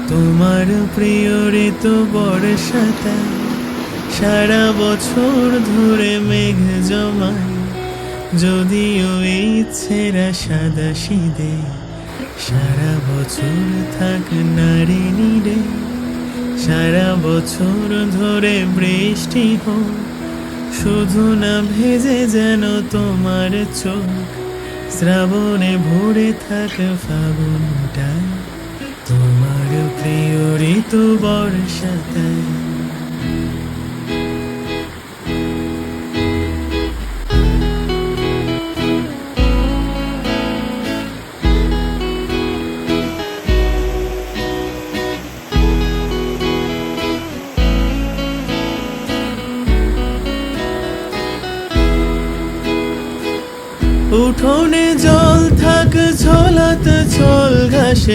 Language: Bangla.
তোমার প্রিয় ঋতু বর্ষাকাল, সারা বছর ধরে মেঘ জমায়। যদিও এই ছেঁড়া সাদা শীতে সারা বছর থাক নারী নিরে। সারা বছর ধরে বৃষ্টি হোক, শুধু না ভেজে যেন তোমার চোখ। শ্রাবণে ভরে থাক ফাগুনটায়, তোমার প্রিয় ঋতু বর্ষাকাল। উঠোনে জল থাক ঝোলাত ছল ঘাসে,